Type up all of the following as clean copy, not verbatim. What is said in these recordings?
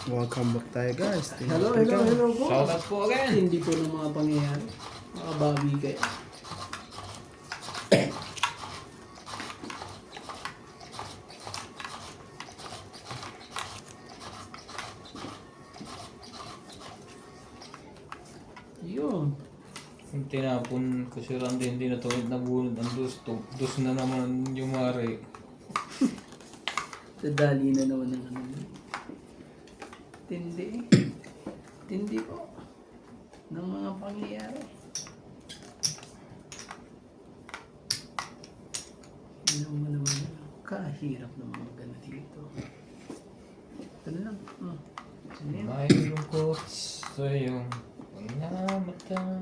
Welcome back tayo guys. Hello po. Shoutout po again. Hindi po ng mga pangyayari. Makabawi kayo. Yun. Yung tinapon ko si Randy, hindi na tuwid na bunod ang dus na naman yung mari. Dadali na naman ng ano. Tindi. Tindi po. Ng mga pangyayari. Hindi naman naman. Kahirap ng mga ganito dito. Ito na lang. Ano yan? May lungkot sa iyong pagmamata.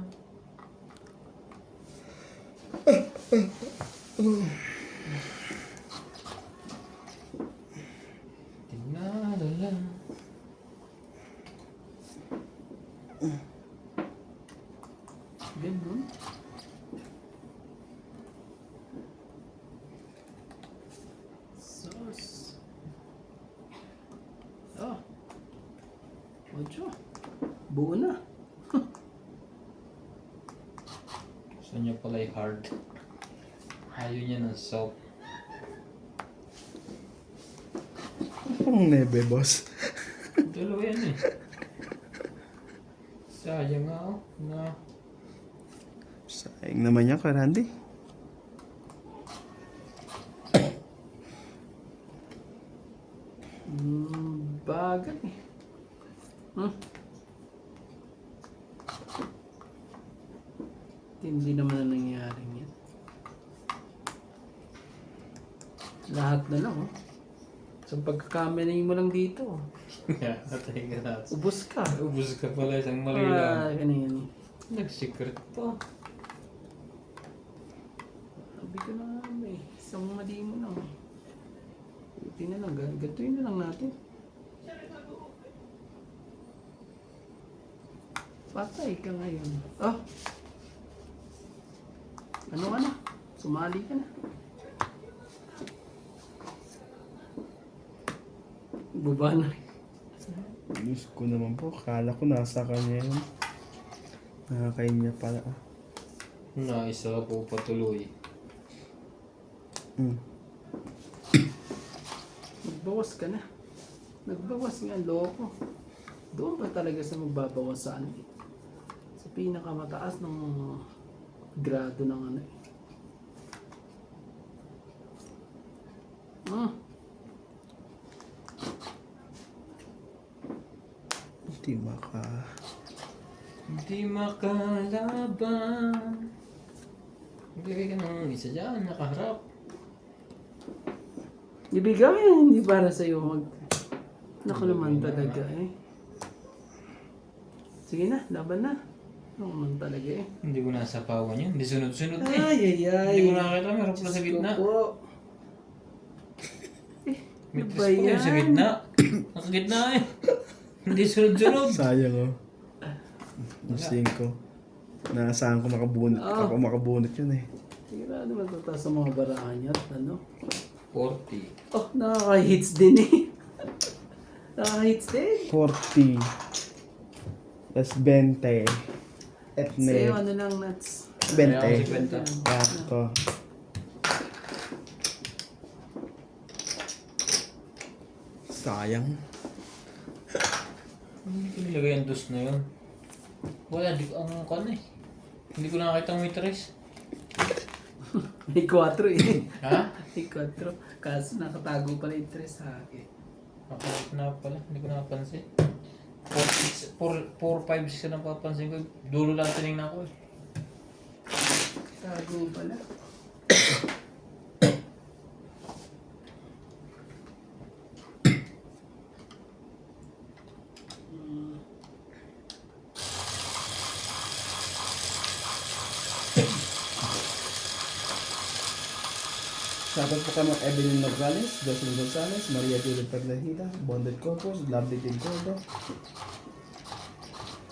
Dinadala. Ganun. Sauce. Oh. Ocho. Buo na. Gusto niya pala hard. Ayaw niya ng soap. Parang nebe, boss. Dalawa yan eh. Sayang nga oh. Na. Sayang naman yan kay Randy. Bagay. Hindi naman ang nangyari yan. Lahat na lang, oh. Sa pagkakamali mo lang dito. Natay ka na. Ubus ka. Ubus ka pala isang mali lang. Ganyan. Nag-secret pa. Sabi ko na nga, eh. Isang mali mo lang. Buti na lang. Gatuin na lang natin. Patay ka ngayon. Oh! Ano ka na? Sumali ka na. Baba na rin. Diyos ko naman po. Kala ko nasa kanya yun. Nakakain niya pala. Naisa po patuloy. Magbawas ka na. Nagbawas nga, loko. Doon pa talaga sa magbabawasan. Sa pinakamataas ng grado ng ano. Hindi maka... Hindi makalaban. Maglagay ka ng isa dyan, nakaharap. Ibigay, hindi para sa'yo mag... Naku naman talaga eh. Sige na, laban na. Naku naman talaga eh. Hindi ko nasapawan yun. Hindi sunod-sunod eh. Ay. Hindi ko nakakita, meron pala sa gitna. May Ano twist ba pala yung sa yan? gitna. Nakagitna eh. Hindi sunod-sunod. Sayang oh. Lusing ko. Naasahan ko makabunot. Ako makabunot yun eh. Sigurado matataas sa mga barahan niya at ano. 40. Oh, nakaka-hits din eh. Nakaka-hits din. 40. Tas 20. At Sa'yo, ne. ano lang, nuts. 20. Kwenta. Sakto. Sayang. Hindi ko nilagay ang dos na yun. Wala, di ko ang kan eh. Hindi ko nakakita ang waitress. May 4 eh. Ha? May 4. Kaso nakatago pala yung 3 sa akin. Nakakita na pala, hindi ko nakapansin. 4, 5, 6 na napapansin ko. Dulo lang tinignan ko eh. Tago pala. Shoutout po kami Evelyn Nograles, Jocelyn Gonzalez, Maria Juliet Pernahida, Bonded Cocos, Lovely Din Gordo,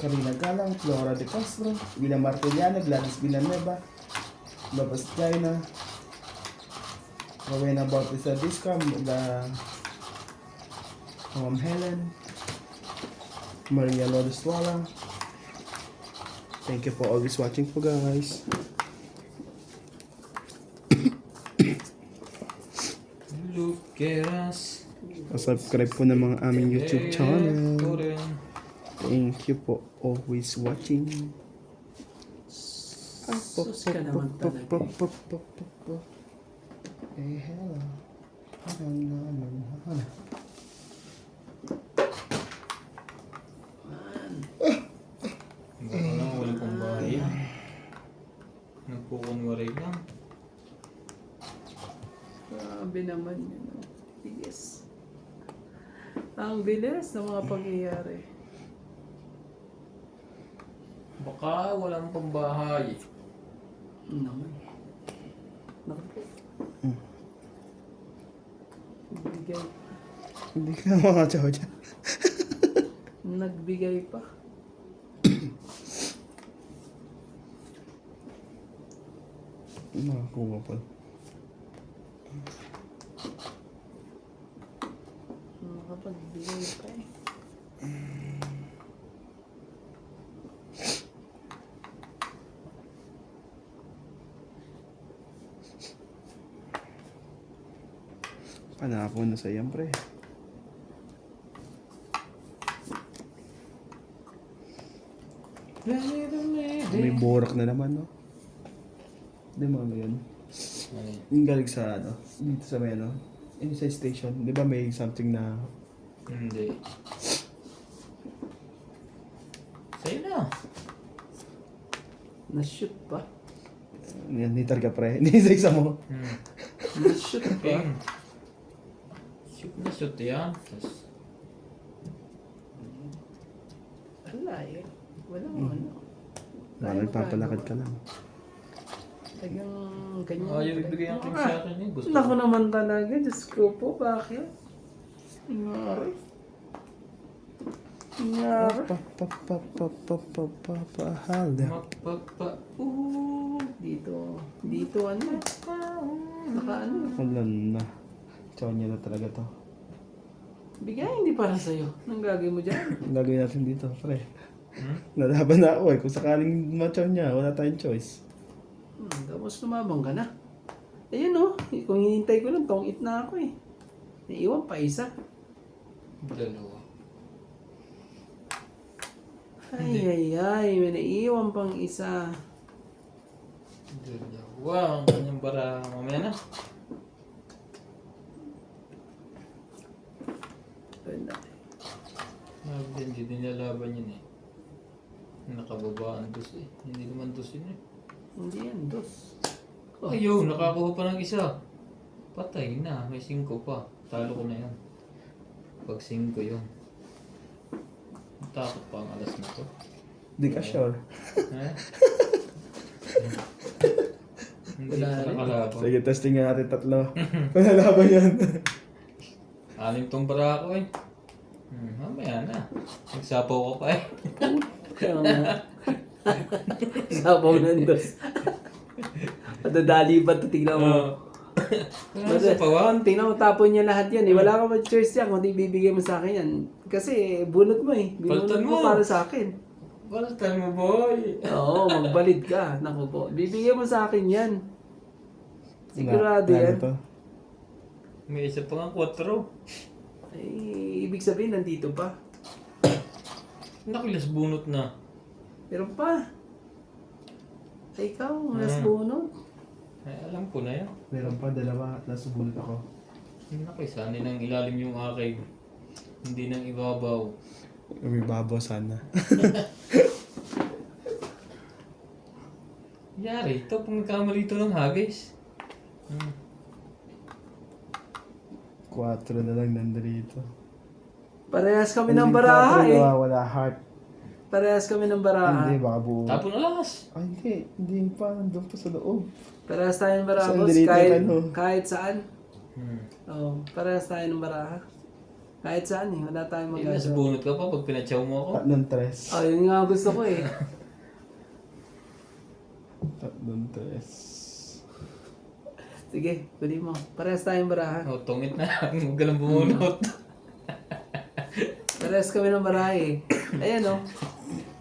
Karina Galang, Flora de Castro, Villa Martellana, Gladys Villanueva, Lopez Jaina, Rowena Bautista Discom, Ma'am Helen, Maria Lodeswala. Thank you for always watching po guys. Look at us. Subscribe po ng mga aming YouTube channel. Korean. Thank you for always watching. Sus ka naman talaga. Eh, hello. Baka lang wala pang bahay. Nagkukunwari lang. Grabe naman yun. Bilis. Ang bilis ng mga pangyayari. Baka walang pang bahay. Naman. Naku. Nagbigay. Hindi ka mga chow dyan. Nagbigay pa. Nakakuha pa. Nakapagbigay pa eh. Panapon na sa iyan, pre. May borak na naman, no? Di mo ano yun? Yung galing sa, ano, dito sa may, ano, sa station. Di ba may something na, Hindi. Sa'yo na. Na-shoot pa. yan, nitar ka, pre. Hindi sa isa mo. Na-shoot pa. King. Shoot na shoot yan. Tas, Wala eh. Walang ano. Nagpapalakad ka lang. Tagang ganyan. ayaw ibigay ang king sa akin eh. Gusto Naku naman talaga. Diyos ko po. Bakit? Ingari. Ingari. Papapapapapapahal. magpapa. Dito. Dito ano. Naka ano. Wala na. Chow niya na talaga to. Bigay hindi para sa'yo. Anong gagawin mo dyan? Ang gagawin natin dito, pre. Nalaban na ako eh. Kung sakaling ma-chow niya, wala tayong choice. Tapos lumabang ka na. Ayun oh. Kung hinintay ko lang, tong it na ako eh. Naiwan pa isa. Dalawa. Ay, may naiwan pang isa. Dalawa. Ang kanyang bara. Mamaya na. Wala. Hindi din nilalaban yun eh. Nakababa ang dos eh. Hindi naman dos yun eh. Hindi yan, dos. Ayun, nakakuha pa ng isa. Patay na, may 5 pa. Talo ko na yun. Pag 5 yun. Takot pa ang alas na to. Di ka sure. Ha? Hindi Wala pa rin. nakalaban. Sige, testing nga natin tatlo. Kung nalaban yan. 6 tong bara ko eh. Mamaya na. Nagsapaw ko pa eh. Kaya nga. Sabaw ng dos. Padadali ba ito? Tingnan mo. Ano sa pawan? Tingnan mo, tapon niya lahat yan eh. Wala ka choice yan kung di bibigay mo sa akin yan. Kasi bunot mo eh. Binunot Baltan mo mo. para sa akin. Baltan mo boy. Oo, magbalid ka. Naku po. Bibigay mo sa akin yan. Sigurado yan. To? May isa pa nga 4. Ay, ibig sabihin, nandito pa. Nakilas bunot na. Pero pa. Ay, ikaw, last bunot. Ay, alam ko na yan. Meron pa, dalawa. Last bunot ako. Sana nang ilalim yung aking. Hindi nang ibabaw. May babaw sana. Yari, ito pag nagkamali ito ng hagis. 4 na lang nandito. Parehas kami ng baraha eh. Wala heart. Parehas kami ng baraha. Hindi, baka buo. Tapon alas. Ay, hindi. Hindi pa. Nandun pa sa loob. Parehas tayo ng baraha, Saan boss. dito Kahit, ka, no? kahit saan. Hmm. Oo, parehas tayo ng baraha. Kahit saan eh. Wala tayong Eh, nasa magagawa. bunot ka pa pag pinatsaw mo ako. Tatlong tres. Oh, yun nga gusto ko eh. Tatlong tres. Sige, kunin mo. Parehas tayong baraha. O, tungit na. Huwag ka lang bumunot. Parehas kami ng baraha eh. Ayan oh.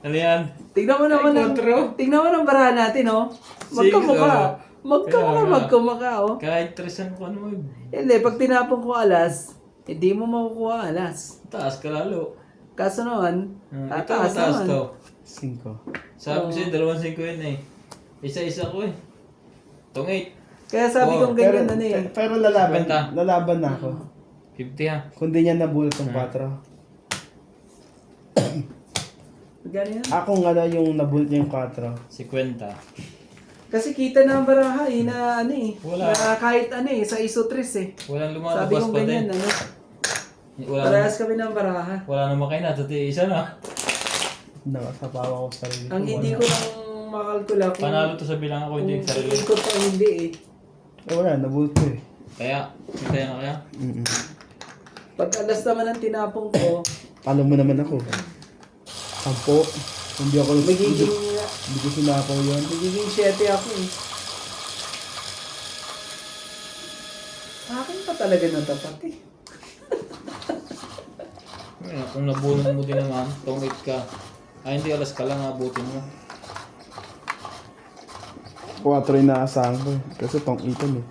Ano yan? Tignan mo naman Ay, kontro. tignan mo ng barahan natin oh. Magkamukha. Kaya nga. Magkamukha oh. Kahit tresan ko ano, Hindi, pag tinapon ko alas, hindi mo makukuha alas. taas ka lalo. Kaso naman, Ito tataas mataas naman. to. 5. Sabi ko sa'yo, 2.5 yun eh. Isa-isa ko eh. Tungit. Kaya sabi kong Pero, ganyan ano eh. pero lalaban, Benta. lalaban na ako. 50 ha. Kung di niya nabulot ng 4. Magkano yan? Ako nga na yung nabulot niya yung 4. 50. Kasi kita na ang baraha eh, na ano eh. Wala. Na kahit ano eh, sa isotres eh. Walang Sabi lumalabas kong pa ganyan din. ano. Wala, Parehas kami ng baraha. wala naman kayo na. Tati isa na. Nakasapawa ko sa sarili ko. Ang hindi ko lang makalkula kung Panalo to sa bilang ako, hindi yung sarili. ikot o hindi eh. Wala, nabulot ko eh. Kaya, kaya na kaya. Mm-mm. Pag alas naman ang tinapong ko, Talo mo naman ako. 10. Hindi ako hindi ko sinapaw yun. magiging 7 ako eh. Sa akin pa talaga natapat eh. Ngayon, kung nabunod mo din naman, tungit ka. Ay, hindi alas ka lang, abutin mo. 4 yung naasahan ko eh. Kasi pang itan eh.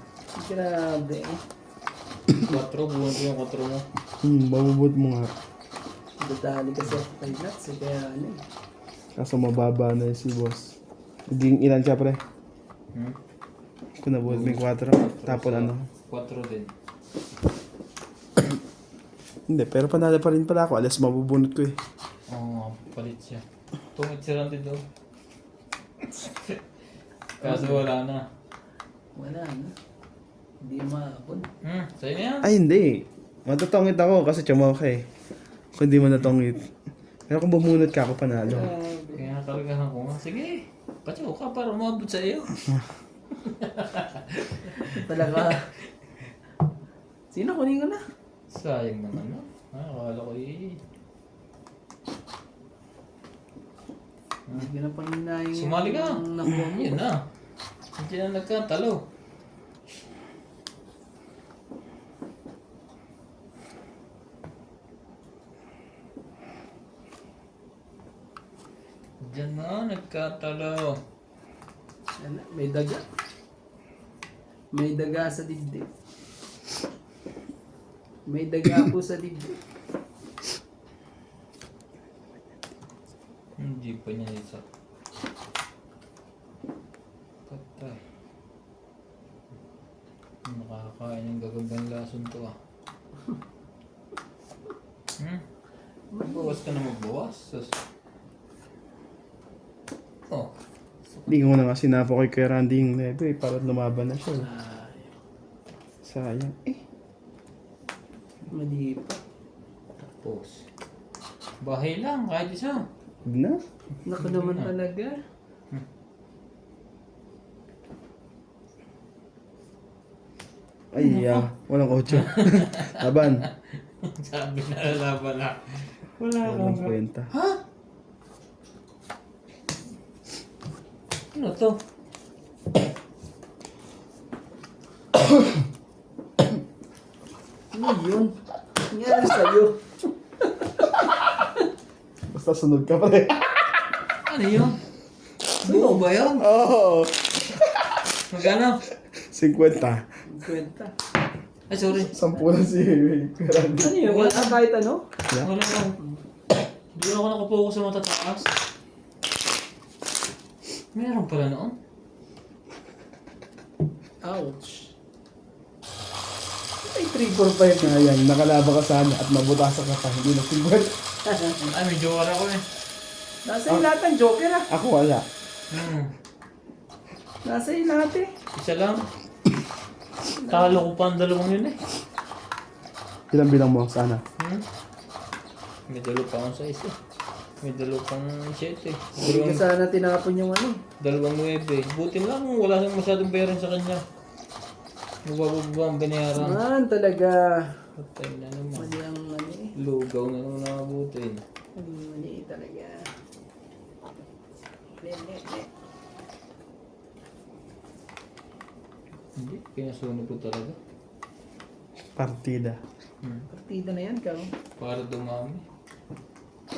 Grabe eh. 4, bunod ko yung 4 mo. Mabubot mo nga. Dadali kasi ako kay Nuts eh. Kaya ano eh. Kaso mababa na si boss. Naging ilan siya pre? Kung nabulot mo yung 4. Tapon ano. 4 din. Hindi, pero panalo pa rin pala ako. Alas mabubunot ko eh. Oo nga, palit siya. Tungit si Randy daw. Kaso wala na. Wala na. Hindi maapon. Sa'yo na yan. Ay hindi. Matutongit ako kasi tsama ka eh. Kung di mo natongit. Pero kung bumunot ka ako panalo. Grabe. Kaya nakalagahan ko nga. Sige, patyo ka para umabot sa iyo. Talaga. Sino kunin ko na? Sayang naman no. Akala ko eh. Hindi ko na panginayang Sumali ka. nakuha mo. Yun na. Hindi na nagkatalo. Diyan na, nagkatalo. Ano, may daga. May daga sa dibdib. May daga po sa dibdib. Hindi pa niya isa. Patay. Nakakakain ng gagambang lason to ah. Magbawas ka na magbawas. Oh. Hindi ko na nga sinapo kay Kuya Randy yung neto eh. Para lumaban na siya. Sayang. Eh. Mali pa. Tapos. Bahay lang, kahit isa. Huwag na. Naku naman talaga. Ay, walang 8. Laban. Sabi na lalaban na. Wala Walang kwenta. Ha? Ano to? Ano yun? Nangyari sa'yo. Basta sunod ka pa rin. Ano yun? Buo ba yun? Oo. Magkano? 50. Kwenta. Ay, sorry. 10 na si Kuya Randy. Ano yun? Wala kahit ano? Wala ko. Hindi ako nakapokus sa matataas. Meron pala noon. Ouch. Ay, 345 na. Ayan, nakalaba ka sana at mabutasan ka pa. Hindi na 50. Ay, may joker ako eh. Nasa yung lahat ng joker ah. Ako wala. Nasa yung lahat eh. Isa lang. Talo ko pa ang dalawang yun eh. Ilang bilang mo sana? May dalo pa akong sa isa. May dalo pang 7 eh. Hindi ko sana tinapon yung ano. Dalawang 9 eh. Buti lang kung wala nang masyadong bayaran sa kanya. Mabababa ang binayaran. Man, talaga. Patay na naman. Mali ang ano eh. Lugaw na naman nakabutin. Mali talaga. Mali. Hindi, pinasunog ko talaga. Partida. Partida na yan, ka. Para dumami.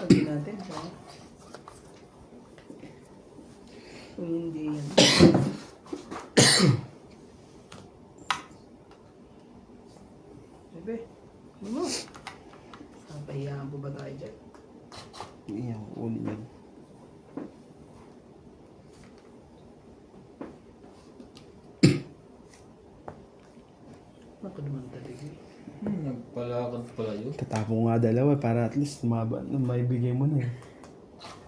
lagyan natin. Kung hindi yan. Bebe, ano mo? Napahiyaan po ba tayo dyan? Iyan, uli yan. Naku naman talaga. Nagpalakad pala yun. Tatapo nga dalawa para at least maibigay mo na eh.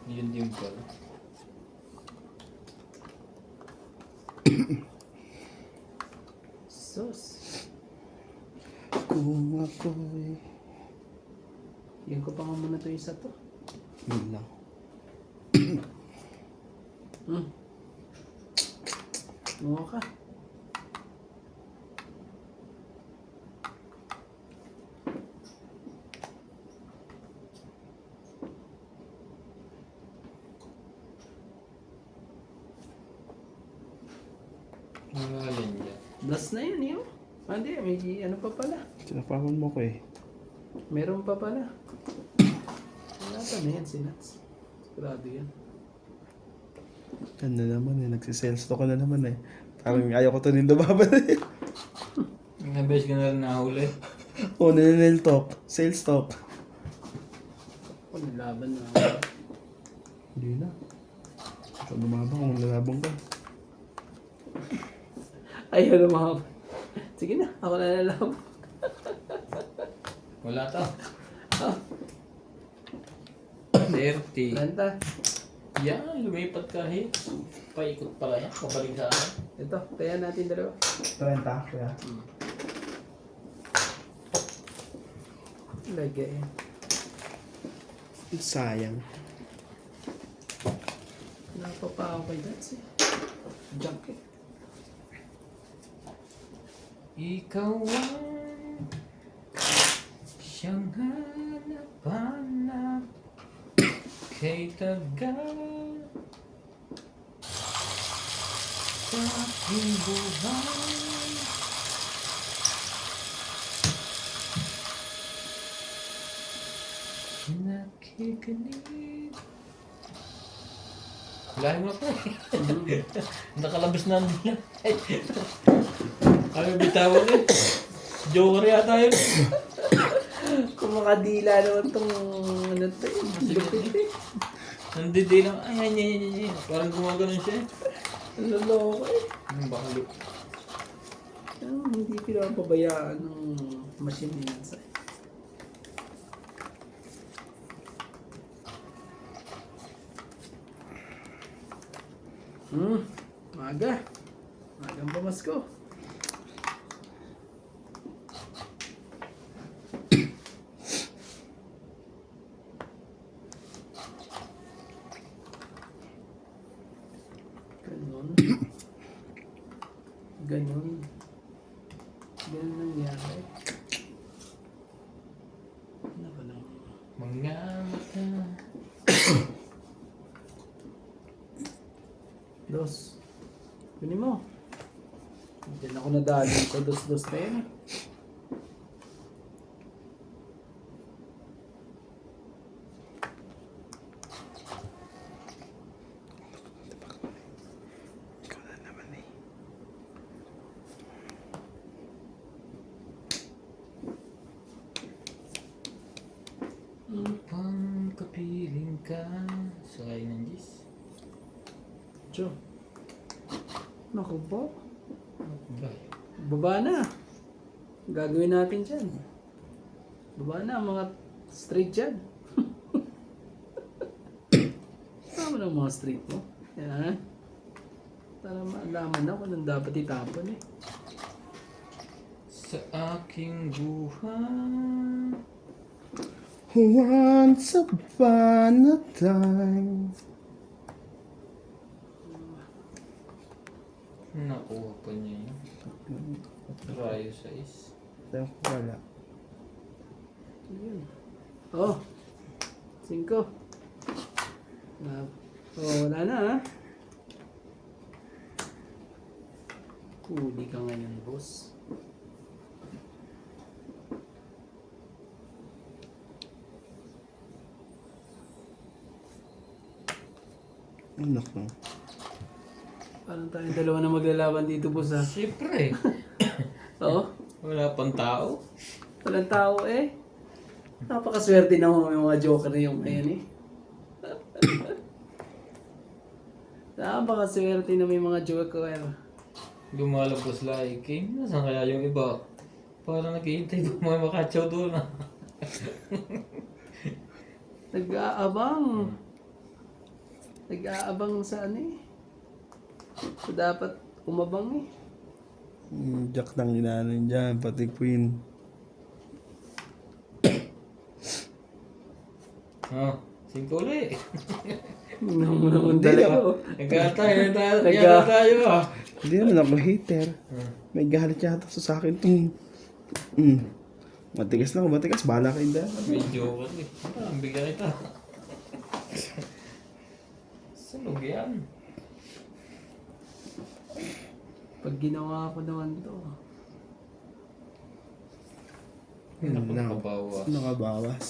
Yun din pala. Sus. Kung ako'y... Yan ko pa nga muna to isa to. Yun lang. Mukha ka. Ang alin dyan. Das na yun yun. Hindi, may ano pa pala. Sinapawan mo ko eh. Meron pa pala. Wala pa na yan si Nats. Sigurado yan. Yan na naman eh. Nagsisales to ka na naman eh. Parang ayaw ko to din lumaban eh. Ang beses ka na rin nahuli. O, nail talk. Sales talk. Kung nilaban na. Hindi na. Ikaw lumabang kung lalabang ka. Ayaw na mga... Sige na, ako na nalaban. Wala to. Oh, 30. lanta. Yan, lumipat kahit. Paikot pala yan. Pabalik sa akin. Ito, kaya natin dalawa. 30, kuya. Lagay. Sayang. Napapa ako kay Nats eh. Junk eh. Ikaw ang siyang hanap-hanap kay tagal sa aking buhay. Nakikinig. Lahi mo pa eh. Nakalabas na nila. Kami bitawan eh. Joker yata yun. Kung makadila naman tong ano to eh. Lupit eh. Nandidi lang. Ay, ay. Parang gumaganon siya eh. Ang loloko eh. Anong bakalo? Hindi pinapabayaan ng machine ni Nats eh. Maga. Magang pamasko. Ganon. Ganon. Ganon nangyari. Ano ba lang? Mga mata. Dos. Kunin mo. Diyan ako nadali sa dos-dos na yan. Ikaw na naman eh. Upang kapiling ka. Sakay ng Diyos. Diyo. Naku po. Bye. Baba na. Gagawin natin dyan. Baba na mga straight dyan. Tama ng mga straight mo. Yan. Para malaman na kung anong dapat itapon eh. Sa aking buhay. Once upon a time. Nakuha pa niya yun. Rayo sa is. Wala. Yun. Oh. 5. Wala na ha. Huli ka ngayon, boss. Naku. Parang tayong dalawa na maglalaban dito, boss, ha? Siyempre. Oo. Wala pang tao. Walang tao, eh. Napakaswerte na mo yung mga joker na yung ngayon, eh. Napakaswerte na may mga joker. Lumalabas like king. Nasaan kaya yung iba? Parang naghihintay pa mga makatsaw doon ah. Nag-aabang. Nag-aabang sa ano, eh. So, dapat umabang, eh. Jack nang inaano dyan, pati queen. Oh, 5 uli. Hindi Dalawa. Nagkatayo tayo ah. Hindi naman ako hater. May galit yata sa akin itong... Matigas lang, matigas. Bahala kayo dyan. Medyo kasi. Ang bigyan kita. Sunog yan. Pag ginawa ko naman to, Yun lang. Nakabawas. Nakabawas.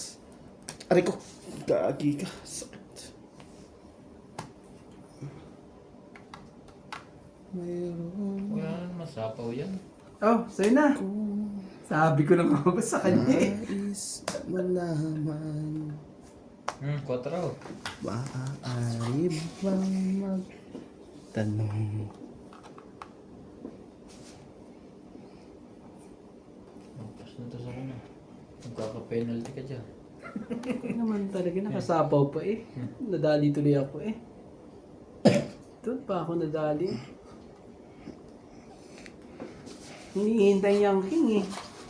Aray ko. Gagi ka. Sakit. Mayroon Wala na naman sapaw yan. oh, sa'yo na. Sabi ko lang ako sa kanya, eh. nais malaman. 4. Maaari bang magtanong? Tapos na to sa kanya. Magkaka-penalty ka dyan. Hindi naman talaga nakasapaw pa, eh. Nadali tuloy ako, eh. Doon pa ako nadali. Hinihintay niya ang king, eh.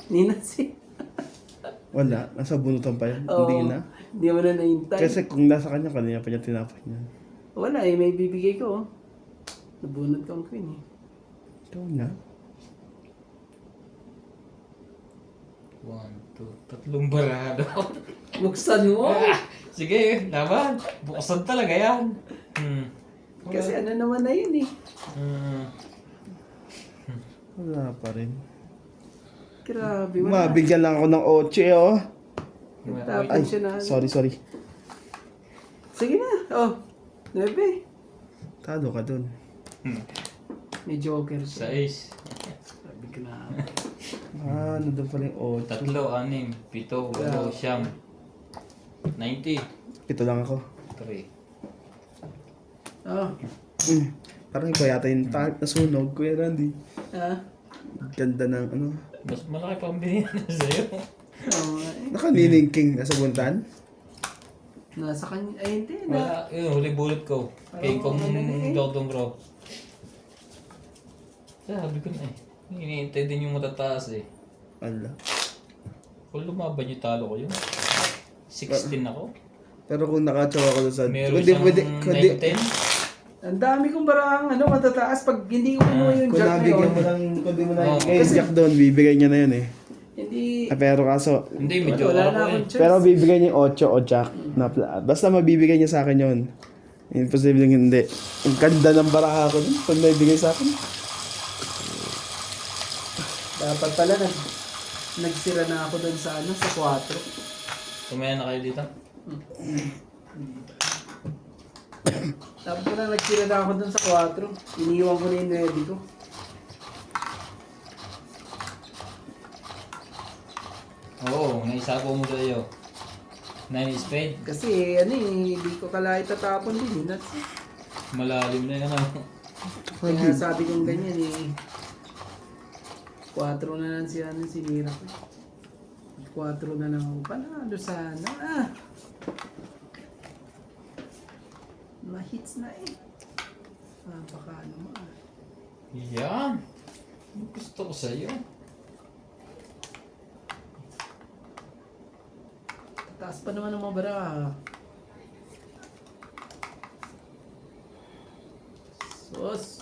Ninasi. Wala. Nasa bunutan pa yan. Oo. Hindi na. Hindi mo na nahintay. Kasi kung nasa kanya, kanina pa niya tinapay niya. Wala, eh. May bibigay ko, oh. Nabunod ko ang queen, eh. Ikaw na. 1, 2, 3 barado. Buksan mo. Sige, laban. Buksan talaga yan. Kasi ano naman na yun, eh. Wala pa rin. Grabe, wala. Mabigyan lang ako ng 8 oh. Tapos Ay, siya na. sorry. Sige na. Oh, 9. Talo ka dun. May joker siya. 6, Sabi ko na. Ano doon pala yung 8? 3, 6, 7, 8, siyam. 90. Ito lang ako. 3. Oh. Parang ikaw yata yung nasunog, Kuya Randy. Ah. Ganda ng ano. Mas malaki pang binigyan na sa'yo. Oo nga, eh. Nakanining king nasa buntan. Nasa kanya. Ay, hindi. Na. Wala, yun, huli bullet ko. Kay kong Dodong Bro. Sabi ko na eh. Hinihintay din yung matataas eh. Ala. Kung lumaban yung talo ko yun. 16 ako. Pero kung nakatsawa ako doon sa... Meron Kundi, siyang kundi, 9-10. Ang dami kong barang ano, matataas pag hindi ko kinuha yung kung jack na nabigyan yun. mo lang, kundi mo na Oo. yung jack doon, bibigay niya na yun eh. Hindi. Pero kaso, Hindi, medyo Wala na ako akong eh. choice. pero bibigay niya yung 8 o jack. Basta mabibigay niya sa akin yun. Imposible hindi. Ang ganda ng baraha ko dun pag naibigay sa akin. Dapat pala nagsira na ako doon sa ano, sa 4. Tumaya na kayo dito. Dapat pala nagsira na ako doon sa 4. Iniwan ko na yung ready ko. Oo, naisapo mo sa'yo. 9 spade. Kasi ano eh, hindi ko kala itatapon din. Nuts. Malalim na yan ano. Kaya sabi kong ganyan eh. 4 na lang si ano, sinira ko. 4 na lang ako. Panalo sana. Ah! Ma-hits na eh. Napaka ano mo ah. Yan. Gusto ko sa'yo. Taas pa naman ng mga bara. Sus.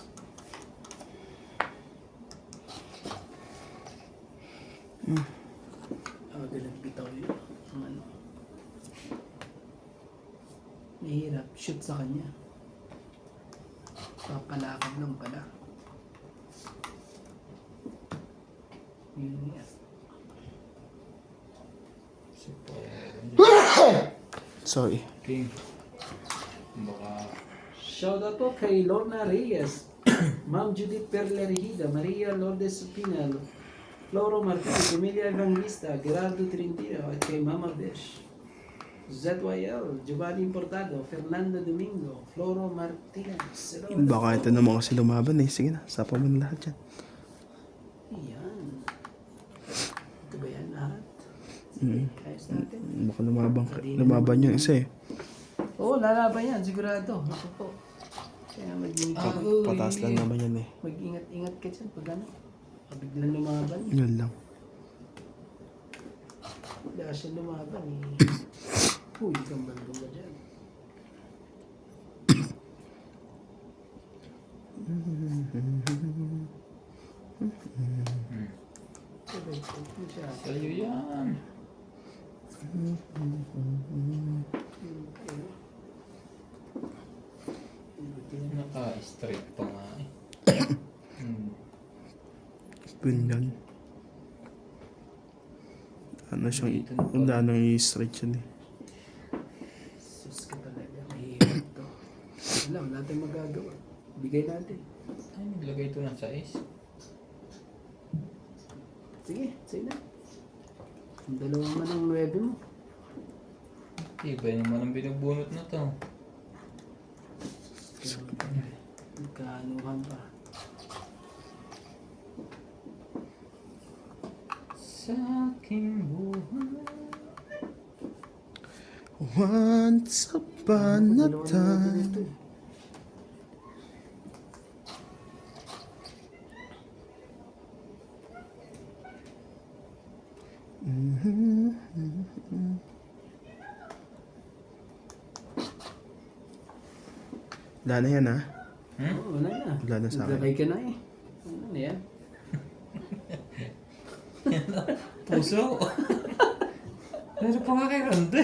Ganun bitaw yun. Ang ano. Mahirap. Shoot sa kanya. Papalakad lang pala. Yun nga. Sorry. King. Baka Shoutout po kay Lorna Reyes, Ma'am Judith Perlerihida, Maria Lourdes Pinal, Floro Martinez, Emilia Evangelista, Gerardo Trentino, at kay Mama Besh. ZYL, Giovanni Importado, Fernando Domingo, Floro Martinez. Baka ito naman kasi lumaban eh. Sige na, sapa mo na lahat yan. Ayan. Ito ba yan lahat? Mm. Ayos natin. Baka lumaban yung isa eh. Oo, lalaban yan, sigurado. Ako po. Kaya Pataas lang naman yan eh. mag-ingat-ingat ka dyan pag ano. Biglang lumaban. Yun lang. Wala siya lumaban eh. Uy, kambal ka dyan. Sabay ko siya. Sa'yo yan. Naka-straight pa nga eh. Yun yan. Ano siyang, wala nang i-stretch yan eh. Sus ka talaga, mahirap to. Wala, wala tayong magagawa. Bigay natin. Ay, naglagay ito ng size. Sige, sige na. Ang dalawang man ang 9 mo. Iba naman ang binubunot na to. Nagkaanuhan pa. Sa aking buhay. Once upon a time. Wala na yan ha. Oo, wala na. Wala na sa akin. Naglagay ka na eh. Ano na yan? Puso. Pero pa nga kay Rande.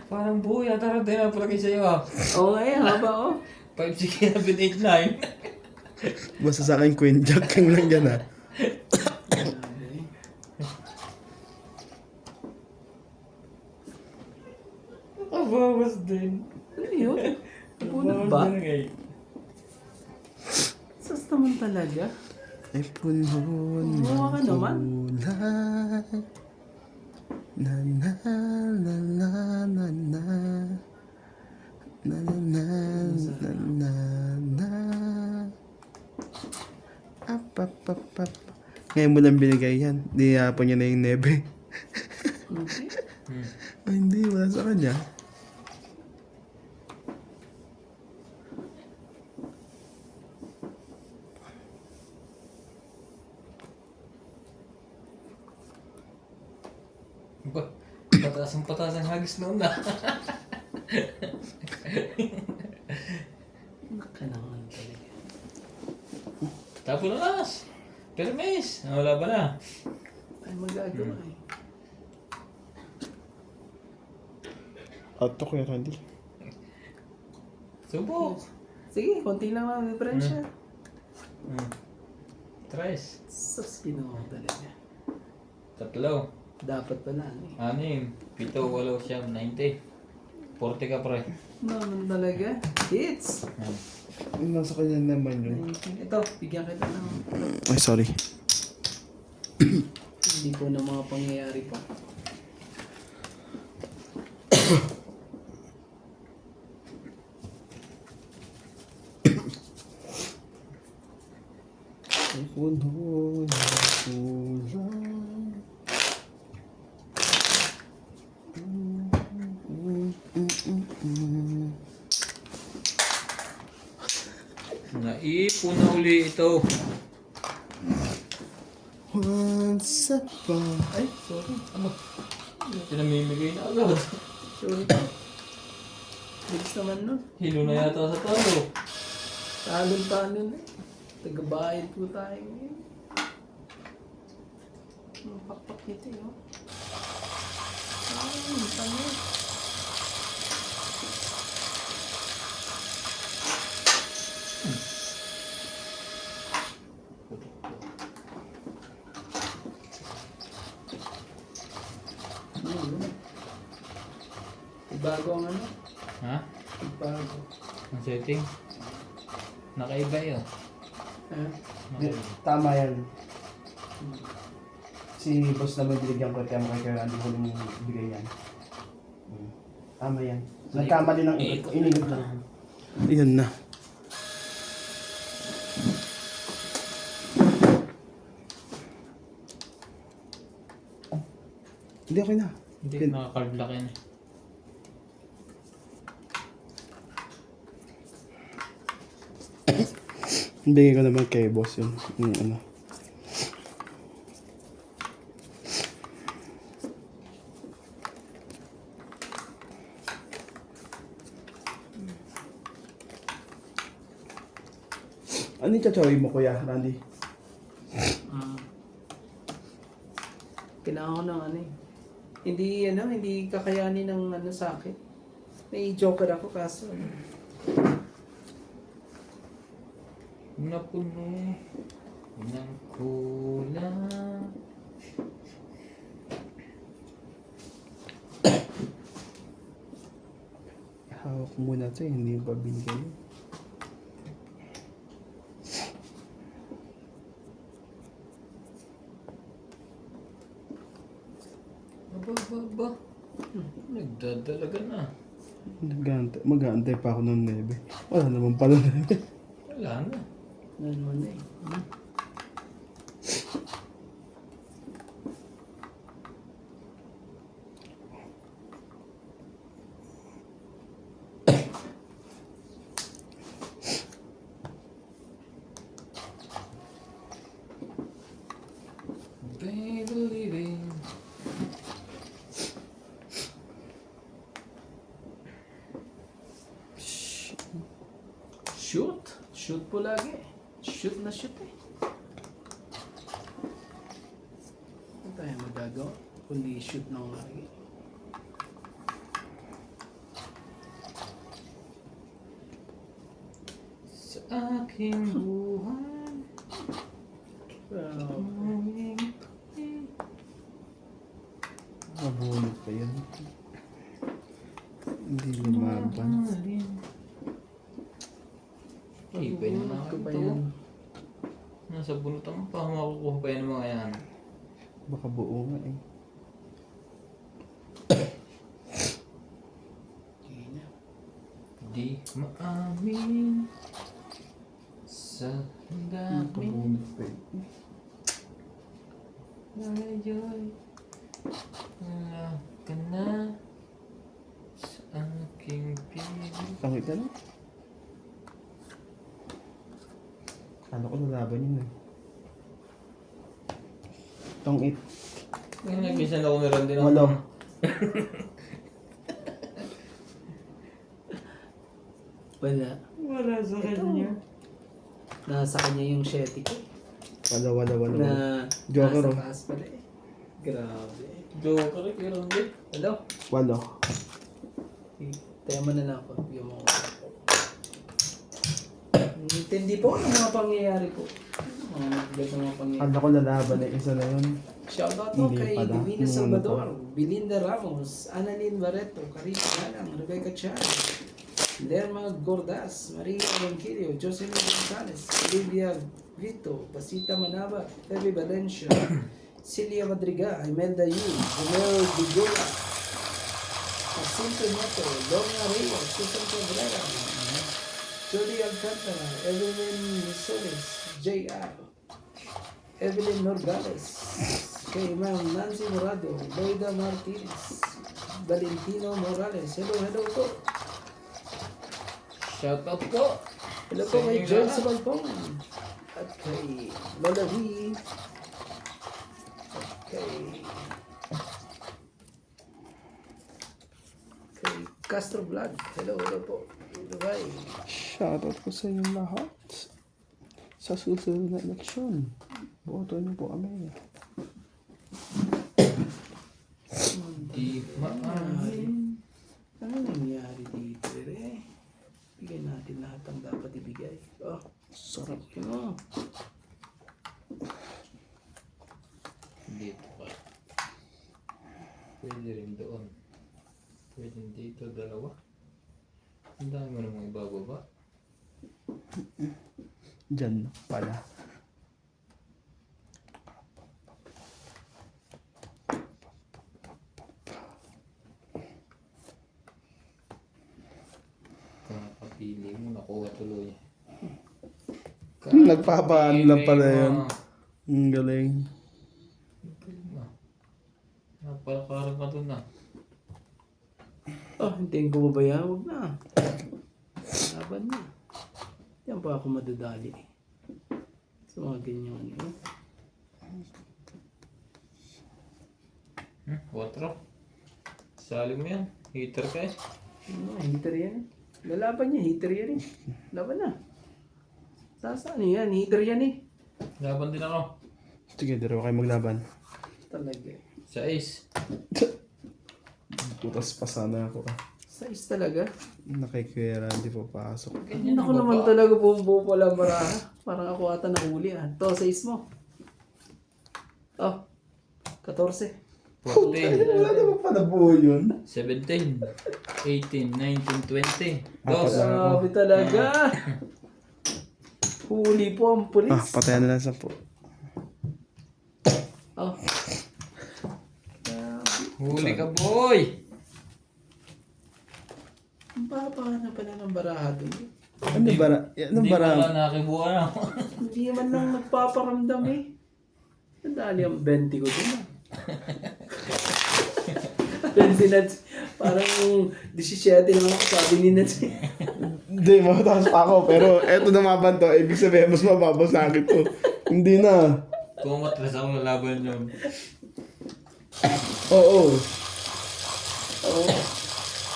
Parang buo yata Rande na palagay sa'yo ah. Oo nga yan, haba oh. 5, 6, 7, 8, 9. Basta sa akin Queen Jack yung lang yan ha. Abawas din. Ano yun? Napunod ba? Sas naman talaga. Ay punon Gumawa ka naman. kulay. Na na na na na na. Na na na na na na. Up up up up. Ngayon mo lang binigay yan. Di hapon niya na yung nebe. Hindi. Ay hindi, wala sa kanya. Pataas ang hagis noon na. Nakanangan talaga. Tapo na las. Permis. Wala ba na? Ay magagawa eh. Auto ko yan, Randy. Subok. Sige, konti lang ang diferensya. Tres. Sus, ginawa talaga. 3. Dapat pala ano eh. 6, 7, 8, 9, 10. 40 ka pre. Naman talaga. Hits! Yung nasa kanya naman yun. Ito, bigyan kita ng Ay, sorry. hindi po na mga pangyayari pa. Punon kulay. Naipon na uli ito. Once upon. Ay, sorry. Ano? Pinamimigay na agad. Sorry po. Bilis naman nun. Hilo na yata sa talo. Talon-talon eh. Tagabayad po tayo ngayon. Ang pakpak nito eh. Ay, tanga. Ano yun? Ibago ang ano? Ha? Ibago. Ang setting. Nakaiba yun. Ah, Tama yan. Si boss naman binigyan ko kaya makikira hindi ko nung bigay yan. Tama yan. Nagkamali ng inigot lang. Yan na. Hindi okay na. Hindi, naka-card lock yan eh. Bigay ko naman kay boss yun. Yung ano. Ano yung chachawin mo, Kuya Randy? Kailangan ko ng ano eh. Hindi kakayanin ng ano sa akin. May joker ako kaso. Napuno ng kulang. Hawak ko muna ito eh, hindi yung pabinigay. Aba. Nagdadalaga na. Mag-aantay pa ako ng 9. Wala naman pala 9. Wala na. Ano na eh. Believing. Shoot! Shoot po lagi. Shoot na shoot eh. Ano tayo magagawa? Kundi shoot na lagi. Sa aking buhay. Mabulog pa yan. Hindi lumaban. Iba naman ako Ito ba ito. yan? Nasa bunutan pa. Makukuha pa yan ng mga yan. Baka buo nga eh. Hindi na. Di maamin sa dami Pabulog pa eh. ngayon. Wala ka na sa aking piling. Tangit ka na? Ano ko nalaban yun eh. Tangit. Ngayon nag-minsan ako meron din Walo. Wala sa kanya. Nasa kanya yung shetty ko. Wala. Na Joker, nasa oh. taas pala eh. Grabe. Joker, meron din. Hello? Walo. Tayo mo na lang ako. Yung mga... Intindi po ang mga pangyayari po. Mga pangyayari. Ano ko nalaban eh. Isa na yun. Shoutout po Hindi kay pala. Divina Yung Salvador, ano Belinda Ramos, Annalyn Barreto, Carissa Galang, Rebecca Chan, Lerma Gordas, Maria Evangelio, Jocelyn Gonzalez, Olivia Vito, Pasita Manaba, Febe Valencia, Celia Madriga, Imelda Yu, Romeo Digula, Jacinto Nieto, Doña Reyes, Susan Cabrera, Jody Alcantara, Evelyn Solis, J.R., Evelyn Norgales, kay Ma'am Nancy Morado, Loida Martinez, Valentino Morales. Hello po. Shoutout po. Hello po Sa kay inyo Joel lahat. Sabalpong. At kay Lola V. At kay Castro Vlog. Hello po. Bye. Shoutout ko sa inyo lahat. Sa susunod na eleksyon. Boto niyo po kami. Di maamin. Ano nangyari dito, eh? Bigay natin lahat ang dapat ibigay. Oh, Sarap. sige mo. Dito pa. Pwede rin doon. Pwede dito, dalawa. Ang dami mo namang ibababa. Diyan pala. Kakapili mo, nakuha tuloy. Nagpapaan lang pala Kakapili yun. mo. Ang galing. Napalakarang ka dun ah. Oh, hintayin ko ba yan? Huwag na. Laban na. Yan pa ako madadali. Sa mga ganyan. Eh. 4. Sali mo yan. Heater ka eh. Heater yan. Lalaban niya, heater yan eh. Laban na. Saan yan? Heater yan eh. Laban din ako. Sige, dalawa kayo maglaban. Talaga. Sa ace. Putas pa sana ako. Size talaga. Nakikwera, hindi po pasok. Ganyan Ako naman talaga bumubuo pala baraha. Parang ako ata nahuli ah. To, size mo. Oh. 14. 14. Wala naman pa nabuo yun. 17. 18. 19. 20. Apat Dos. lang ako. Grabe talaga. Huli po ang pulis. Patayan na lang 10. Oh. Huli ka boy. Ang baba na pala ng baraha doon. Ano bara? Ano Hindi bara? pala nakibuka na. Hindi man lang nagpaparamdam eh. Nadali ang 20 ko doon ah. 20 nuts. Parang 17 naman ako sabi ni Nuts eh. Hindi, mataas pa ako. Pero eto naman to, ibig sabihin, mas mababa sa akin to. Hindi na. Kung matras ako lalaban yun. Oo. Oo.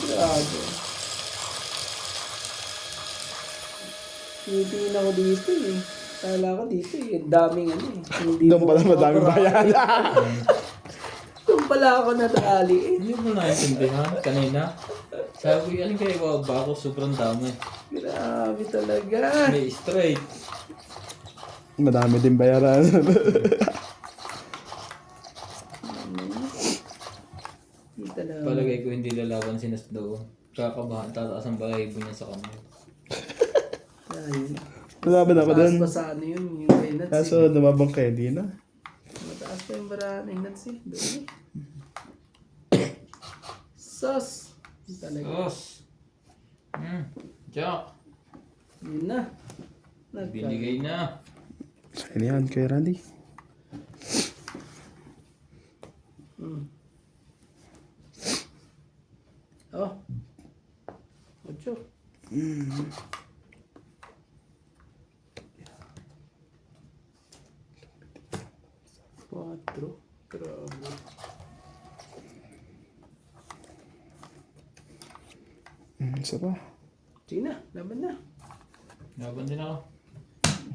Grabe. Tinitingin ako dito eh. Kala ko dito eh. Ang daming ano eh. Hindi Doon mo pala madaming maparaan. bayan. Doon pala ako natali eh. Hindi mo naintindihan kanina. Sabi ko, alin kayo ibaba ako, sobrang dami. Grabe talaga. May straight. Madami din bayaran. Hindi talaga. Palagay ko hindi lalaban si Nasdo. Kakabahan, tataas ang balahibo niya sa kamay. Ayun. Malaban ako dun. Mataas pa sa ano yun. Yung kay Nuts eh. Kaso namabang kayo, di na. Mataas pa yung barahan ng Nuts eh. Doon eh. Sus. Hindi talaga. Sos! Jack! Yun na. Binigay na. Sa'yo yan, Kuya Randy. Oh. 8. Cuatro. Grabe. Isa pa. Sige na, laban na. Laban din ako.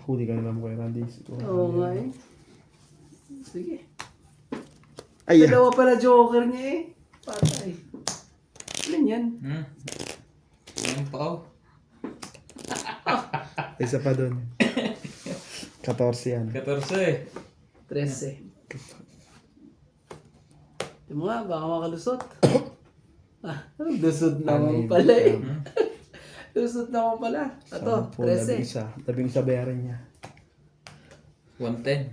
Huli ka na lang, Kuya Randy. Oo nga eh. Sige. Ay, Dalawa pala joker niya eh. Patay. Ano yan? Ayan pa ako. isa pa dun. 14 yan. 14. 13. Di mo nga, baka makalusot. Lusot naman pala eh. Lusot naman pala. Ito, 13. 11 bayaran niya. 110.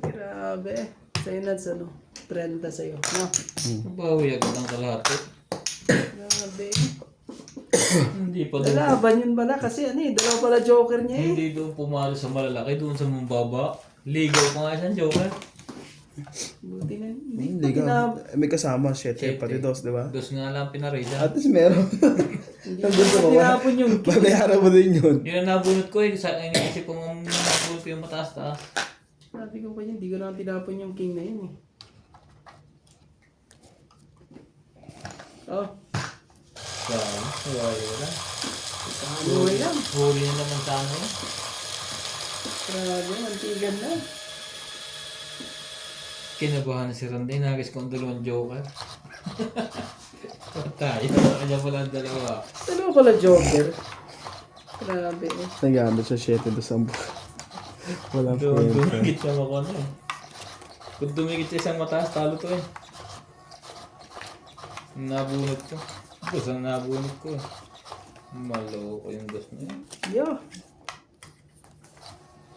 Grabe. Sa'yo Nuts, ano? 30 sa'yo. No? Nabawi agad ang kalahati. Grabe. Hindi pa doon. Lalaban yun pala kasi ano eh. Dalawa pala joker niya eh. Hindi doon pumalo sa malalaki, doon sa mababa. Ligaw pa nga siyang joker. Buti na. Hindi ka. May kasama, 7 pati 2, di ba? Dos nga lang pinarisa. At least meron. Hindi ko tinapon yung Babayaran mo din yun. Yun ang nabunot ko eh. Sa iniisip ko nung nabunot ko yung mataas-taas. Sabi ko pa yun, hindi ko na tinapon yung king na yun eh. Oh, Wala na. ano mo yan? Huli na naman sa ano yun. Grabe, mantigan na. Kinabahan na si Randy. Nagis ko ang dalawang joker. Tayo. Kanya pala ang dalawa. Dalawa pala joker. Grabe eh. Nag-ano sa 7 do 10. Walang Doon kwenta. dumikit siya ako ano eh. Kung dumikit siya isang mataas, talo to eh. Nabunot ko. Bus ang nabunot ko eh. Maloko yung gas na yun. Yo!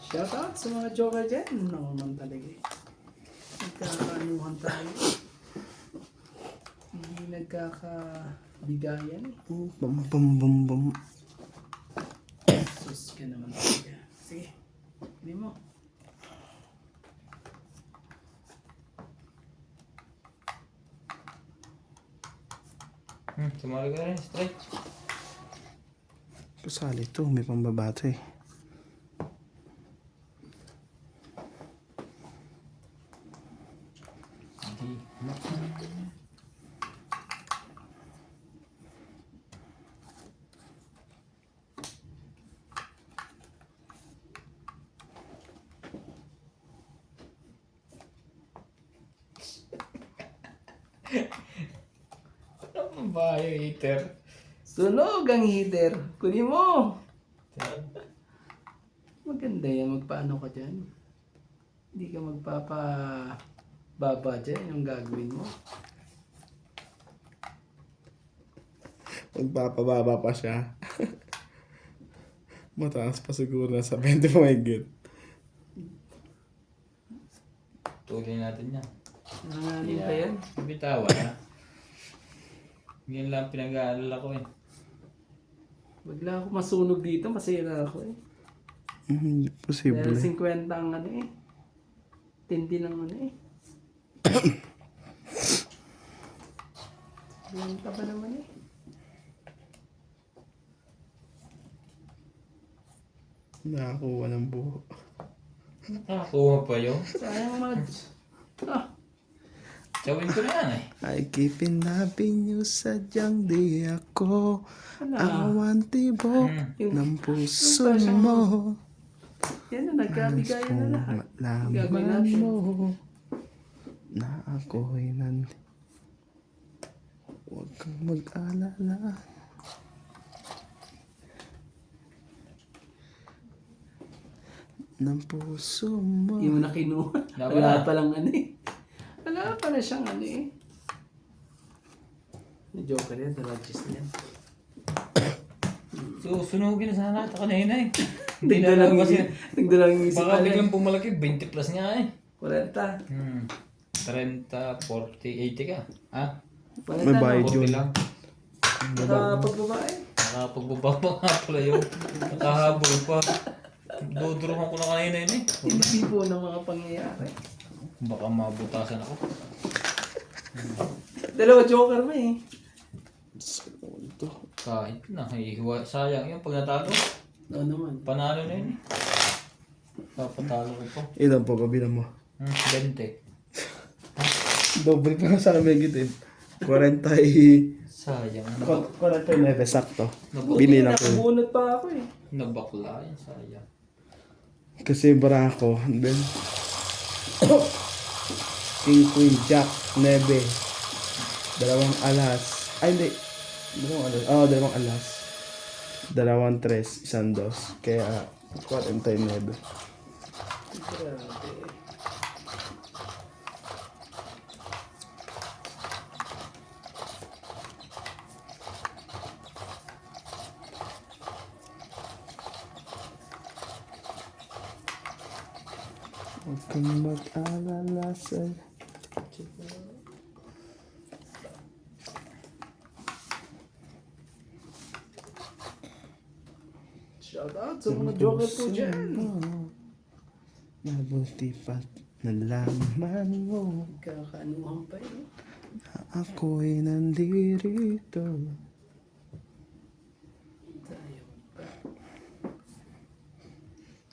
Shoutout sa mga joker dyan. Naman talaga eh. Nagkakaanuhan tayo. Hindi nagkakabigayan eh. Bum bum bum bum. Sus ka naman talaga. Sige. Hindi mo. Sumali ka rin, straight. Kasali to, may pambabato eh. Hindi. Ano ba yung heater? Sunog ang heater. Kunin mo. Maganda yan. Magpaano ka dyan? Hindi ka magpapababa dyan yung gagawin mo. Magpapababa pa siya. Mataas pa siguro na sa 20 mahigit. Tuloy natin yan. Nanganin pa yan. Bitawan ha. Yan lang pinag-aalala ko eh. Bigla ako masunog dito. Masira ako eh. Hindi posible. Dahil 50 ang ano eh. Tindi ng ano eh. 50 pa naman eh. Nakakuha ng buho. Nakakuha pa yun. Sayang Mads. Ah, Chawin ko na yan eh. Ay kipinapin niyo sadyang di ako ano? awantibo ng puso mo. Yan na, nagkabigayan na lahat. Gagawin Malaman natin. mo na ako'y nandi. Huwag kang mag-alala. Ng puso mo. Hindi mo na kinuha. Dapat Wala na. pa lang ano eh. Wala pa na siyang ano eh. Joker yan, dalagis na yan. So, sunugin na sana ito kanina eh. Hindi na Nagdalang lang kasi. nagdalang isip Baka pala eh. biglang pumalaki, 20 plus nga eh. 40. 30, 40, 80 ka. Ha? May bayad 40 yun. lang. Nakapagbabae. Nakapagbaba pa nga pala yun. Nakahabol pa. Duduruhan ko na kanina yun eh. Hindi po ng mga pangyayari. Baka mabutasan ako. Dalawa joker mo eh. Kahit na, sayang yun pag natalo. Oo naman. Panalo na yun eh. Papatalo ko pa. Ilan po kabilang mo? 20. Doble pa nga sa amin gitu. 40 Sayang. 49 sakto. Nabak- Binilang ko. Nakabunot pa ako eh. Nabakla yun, sayang. Kasi barako. Then, King, Queen, Jack, 9. Dalawang alas. Ay, hindi. Dalawang alas. Dalawang alas. Dalawang 3, isang 2. Kaya, 49. Grabe. Huwag kang mag-alala sa... Shout out sa mga joker po dyan. Mabuti pa't nalaman mo Kakaanuhan pa eh. na ako'y nandirito. Tayo pa.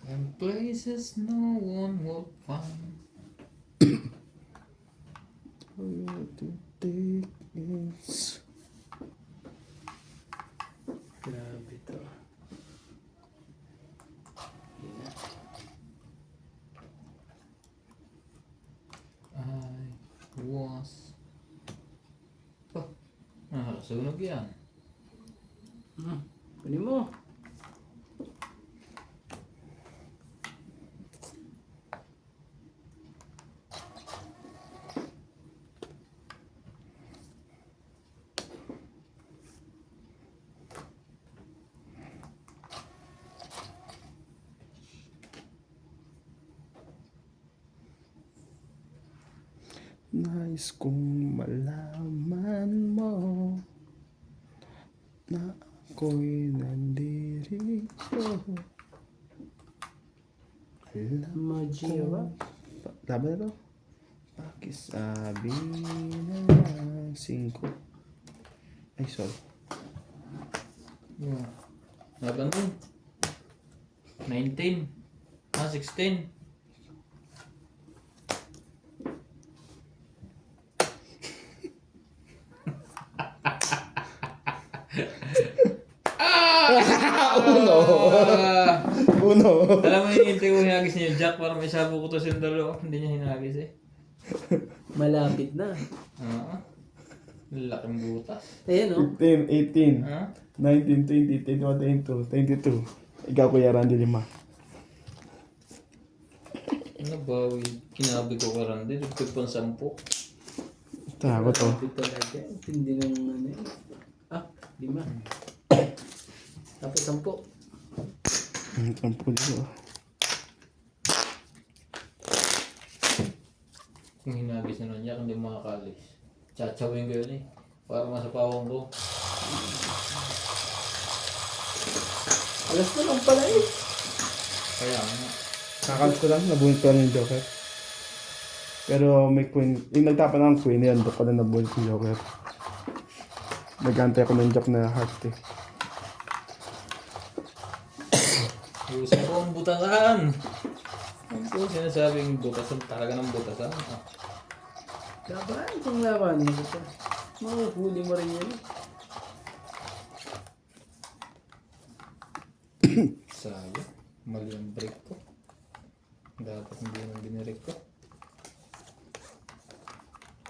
And places no one will find. For you to take it. Grabe to. Yun na. I was... Oh, nakakasunog yan. Kunin mo. Nais kong malaman mo na ako'y nandirito. Alam Magia ba? Laban na to. Pakisabi na lang 5. Ay, sorry. Yeah. Laban mo. 19. 16. Uno. Ah! Uno. Alam mo, hinihintay ko hinagis niya yung Jack para may sabo ko to sa dalo. Hindi niya hinagis eh. Malapit na. Oo. Laking butas. Ayan o. 15, 18, Ha? 19, 20, 21, 22, 22. Ikaw, Kuya Randy, 5. Ano ba? Kinabi ko ka rin din. Ito pang 10. Tako to. Malapit talaga. Hindi nung ano eh. 5. Tapos 10. Ang tampo dito. Kung hinagis na nun niya, hindi makakalis. Tsachawin ko yun eh. Para masapawang ko. Alas na lang pala eh. Kaya nga. Kakant ko lang, nabunod ko lang yung Joker. Pero may queen, yung nagtapan ng queen, yan, doon ko lang nabunod yung Joker. Nagantay ko ng Joker na heart eh. Usan ko ang butasan. Ang po sinasabing butasan talaga ng butasan. Laban kung laban mo ito. Mahuhuli mo rin yun. Sayang. Mali ang break ko. Dapat hindi nang binirek ko.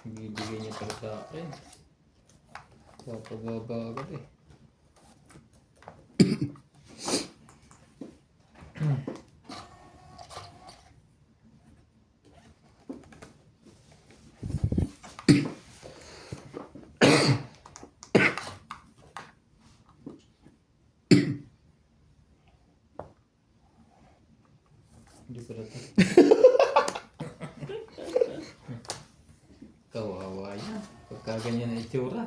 Bibigay niya para sa akin. Papagaba agad eh. Hindi ko rin. Kawawa yan. Pagka ganyan na itsura.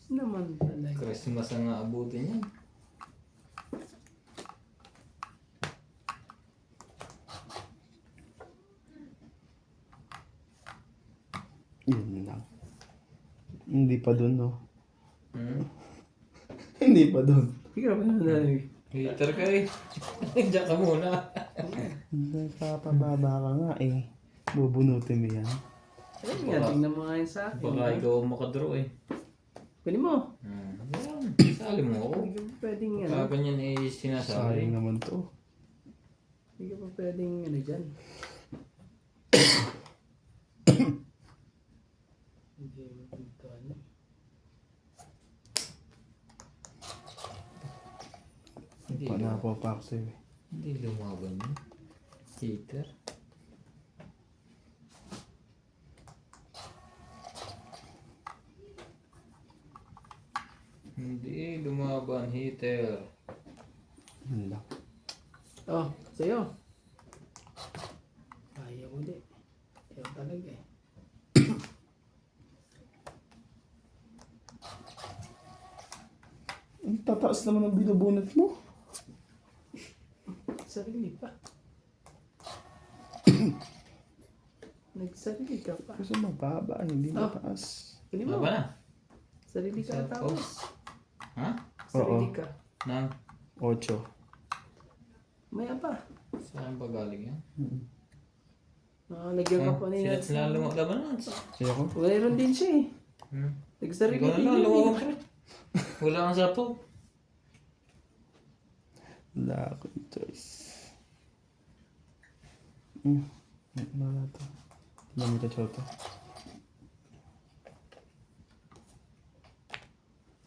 Naman talaga. Christmas ang aabutin yan. Yun lang. Hindi pa dun, no? Hmm? Hindi pa dun. Ikaw ba na Hater ka eh. Diyan ka muna. Nagpapababa ka nga eh. Bubunutin mo yan. Ayun nga, tingnan mo nga yun sa akin. Baka ikaw ang makadraw eh. Pwede mo. Yan. Sali mo ako. Hindi ka pa pwedeng ano. Pagka ganyan eh sinasabi. Sayang naman to. Hindi ka pa pwedeng ano dyan. Hindi mo ito ano. Hindi Pa na po pa ako eh. Hindi lumaban yun. Hater. Hindi lumaban, hater. Yun lang. Oh, sa'yo. Ayaw ulit. Ayaw talaga eh. Ang tataas naman ang binubunot mo. Sarili pa. Nagsarili ka pa. Kasi mababa, hindi mataas. Pwede Ano mo. ba na? Sarili ka Sa tapos. Ha? Sarili Oo. ka. Nang? 8. Maya pa. Saan ba galing yan? Nakalagyan ka pa niya. Sila lumalaban na. Ayoko. Mayroon din siya eh. Nagsarili Ikaw na din lang, yun lumaban eh. ka. Wala kang sapaw. Wala akong choice. Ano na ito? Tignan mo ito, Choto.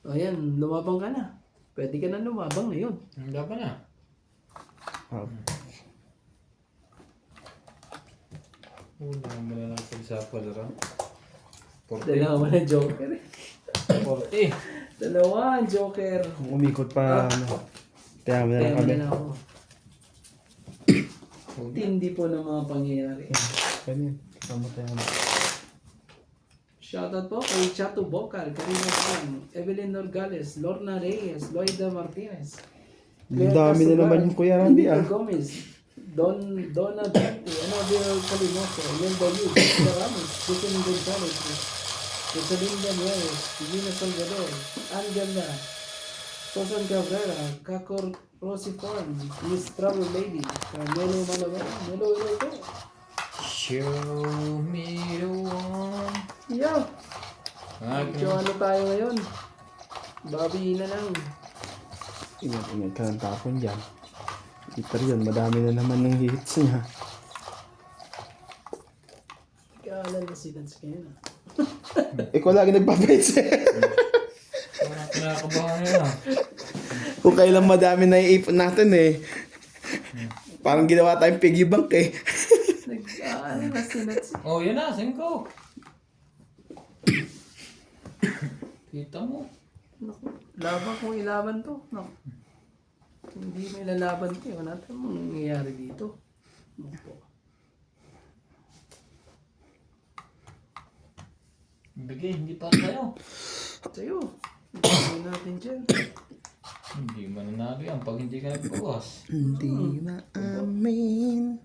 O yan, lumabang ka na. Pwede ka na lumabang ngayon. Ang laban na. Wala kang malalang pagsapal lang. 40. Dalawa mo na joker eh. 40. Dalawa, joker. Kung umikot pa, ano. Kaya mo na Kaya lang mo kami. na lang ako. Hindi po ng mga pangyayari. Ganyan. Kasama tayo. Shoutout po kay Chato Bocal, Karina San, Evelyn Norgales, Lorna Reyes, Loida Martinez. Ang dami na naman yung Kuya Randy, Anita Gomez, Donna Dante, Anabel Calimoso, Imelda Yu, Jessica Ramos, Susan Gonzalez, Rosalinda Nueves, Divina Salvador, Angela, Susan Cabrera, Kakor Rosie Form, Miss Travel Lady, Carmelo Malabar, Melo Ito. Show me the one. Yeah! So ano tayo ngayon? Babi na lang. Ingat ka ng tapon dyan. Peter yun, madami na naman ng hits niya. Kaalan na si Dance kayo na. Ikaw lagi nagpapahits eh. Parang kinakabahan nila. Kung kailan madami na iipon natin eh. Parang ginawa tayong piggy bank eh. Nag-aalan na si Dance. Oh, yun na, 5. Kita mo. Naku, laban kung ilaban to. Naku. Hindi may lalaban ko. Wala tayong mangyayari dito. Naku. Bigay, hindi pa tayo. Sa'yo. Ito natin dyan. Hindi mananalo yan pag hindi ka nagpawas. Hindi na amin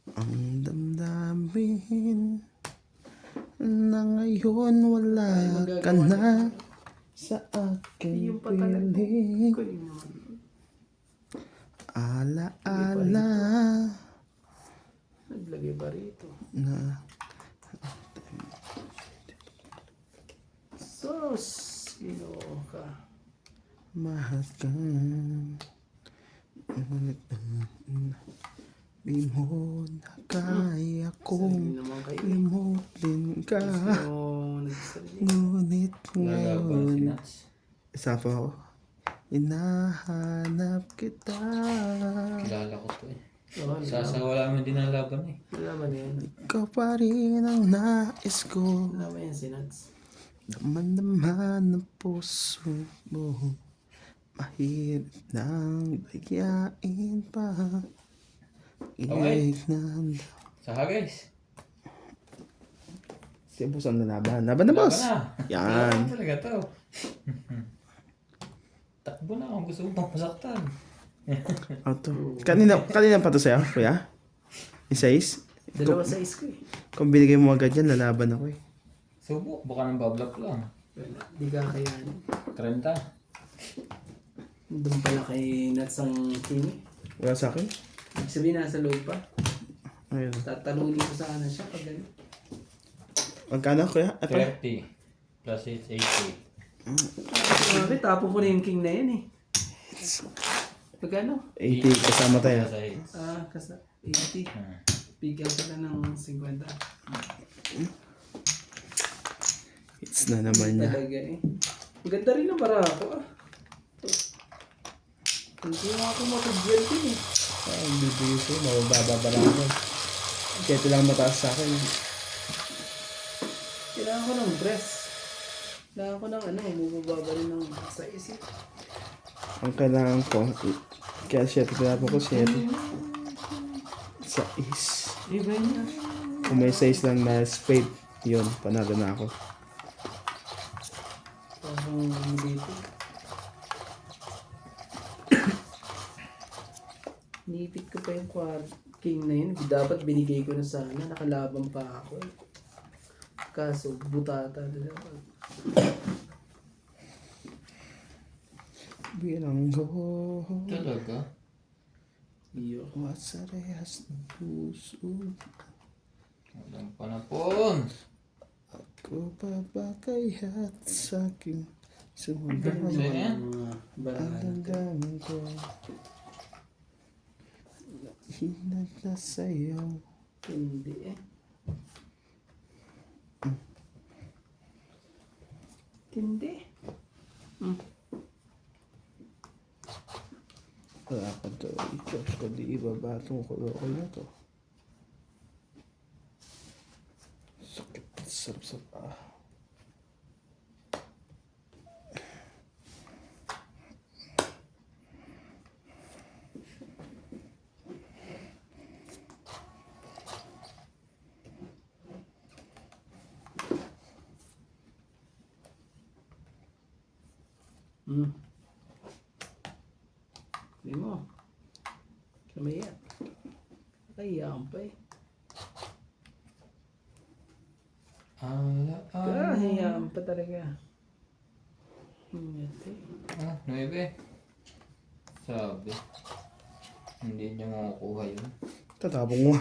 ang damdamin na ngayon wala ka na sa aking Yung patalag mo. piling. Kuling naman. Ala-ala Naglagay ba rito? na Sos! Ginoo ka. mahal ka. Di mo na kaya Sarili kong naman kayo. limutin ka. So, nagsasalita. Ngunit Nagaban si ngayon Nats. isa pa ako. Hinahanap kita. Kilala ko to eh. Oh, Sasawala mo din ang laban eh. Wala ba na yan? Ikaw pa rin ang nais ko. Wala ba yan si Nats? Naman ang puso mo. Mahirap nang bigyain pa. Okay. Ignanda. Saka guys. Si boss ang nalaban. Laban na boss. Laban na. Yan. Laban talaga to. Takbo na kung gusto mo pang masaktan. Auto. Kanina pa to sa'yo, kuya? Yung size? Dalawa sa ko eh. Kung binigay mo agad yan, lalaban ako eh. Subok, baka nang bablak lang. Wala. Di ka kayanin. 30. Doon pala kay Nats ang team eh. Wala sa akin? Ibig sabihin nasa loob pa. Ayun. Tatalunin ko sana siya pag gano'n. Magkano kuya? Ito? 30. Plus it's 80. Grabe, tapo ko na yung king na yan eh. Pag ano? 80 kasama tayo. Sa hits. Kasa 80. Bigyan sila ng 50. It's na naman niya. Talaga eh. Ang ganda rin ang para ako ah. Hindi mo ako matagyan din eh. Ang bibigay ko, mabababa pa lang ako. Kaya ito lang mataas sa akin. Kailangan ko ng dress. Kailangan ko ng ano, bumababa rin ng sa isip. Ang kailangan ko, kaya 7 tinapon ko 7. Sa is. Iba niya. Kung may size lang na spade, yun, panalo na ako. Parang dito. Nipit ko pa yung king na yun. Dapat binigay ko na sana. Nakalaban pa ako eh. Kaso, butata na naman. Bilanggo. Talaga? Iyo. What's sa rehas ng puso? Walang panapon. Ako pa ba kaya't sa aking Sa'yo sumunod? na yan? Mga Ang barahan. damdamin ko. Hinag na sa'yo. Hindi eh. Hindi. Wala ka to. Ito, kundi ibaba itong kulokol na to. Sakit. Sarap-sarap. Hindi mo. Kamaya. Kayaan pa eh. Kahayaan pa talaga. Ingati. 9. Sabi. Hindi niya makukuha yun. Tatapong mo.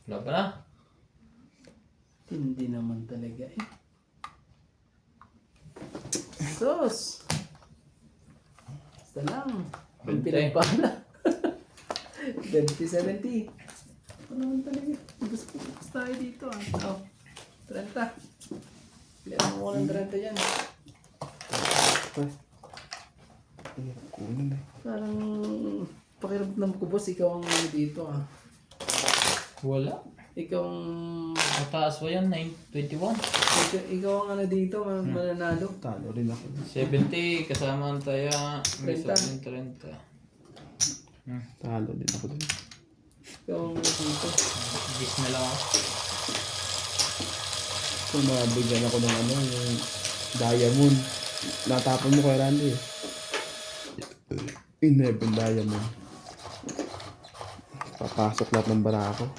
Wala pa na. Hindi naman talaga eh. Sus! Basta lang. Ang Bente. pinagpala. 20-70. Ano naman talaga. Gusto tayo dito ah. Oh, 30. Kailangan mo ng 30 yan. Kunin eh. Parang pakiramdam ko boss, ikaw ang ano dito ah. Wala. Ikaw ang... Mataas ba yan? 21. Ikaw ang ano dito, mananalo. Talo rin ako. 70 kasama ang taya. May 30. 30. Talo din ako dun. Ikaw ang ano dito. Gis na lang ako. Kung mabigyan ako ng ano, yung diamond. Natapon mo kay Randy eh. 11 diamond. Papasok lahat ng barako.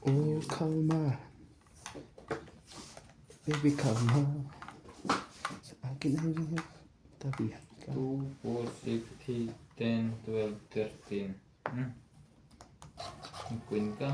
Oh, kalma. Baby, kalma. Sa akin ay tabihan ka. 2, 4, 6, 8, 10, 12, 13. Yung queen ka.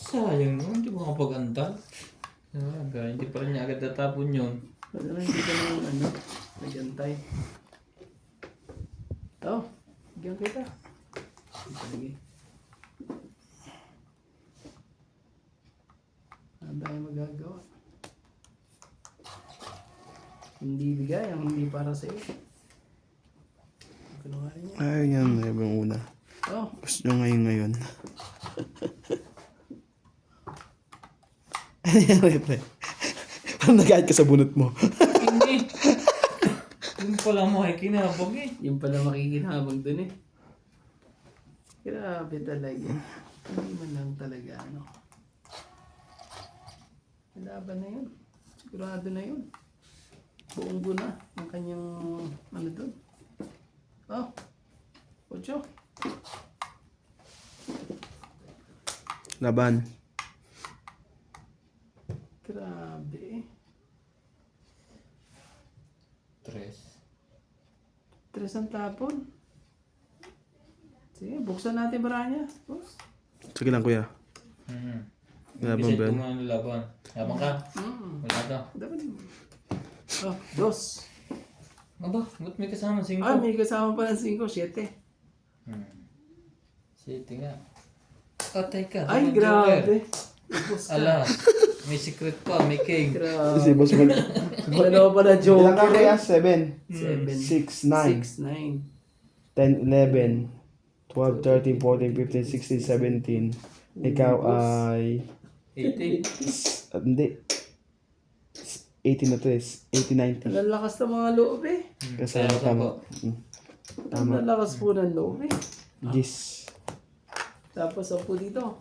Sayang no, hindi mo kapag-andal. Hindi pa rin niya agad natapon yun. Ano lang, hindi ka naman ano, nag-antay. Oh, bigyan kita. Sige. Ano tayo magagawa? Hindi bigay, ang hindi para sa iyo. Kunwari niya. Ay, yan. Yung una. Oh, Gusto nyo ngayon. Ano yan, pre? Parang nag-aad ka sa bunot mo. Hindi. Yung pala mo ay kinabog eh. yung pala makikinabang dun eh. Grabe talaga. Hindi man lang talaga ano. Laban na yun. Sigurado na yun. Buong buo na ang kanyang ano dun. Oh. 8. Laban. Grabe eh. 3. 3 ang tapon. Sige, buksan natin baranya. Boss. Sige lang, kuya. Laban, Kasi Ben. tumanong laban. Laban ka? Wala ka. Dapat. Oh, 2. Aba, ba't may kasama 5? Ah, may kasama pa ng 5, 7. City nga. Patay ka. Ay, naman, grabe. Joker. Ubus ka. Ala, may secret pa, may king. Grabe. Si boss mag... Dalawa pa na Ilan ka joker. kaya? 7, 7, 6, 9, 6, 9. 10, 11, 12, 13, 14, 15, 16, 17. Ikaw ay... 80. Hindi. 18 na 3. 80, 90. Ang lalakas ng mga loob eh. Kasama Kaya tama. po. Ang lalakas po ng loob eh. Gis. Tapos ako dito.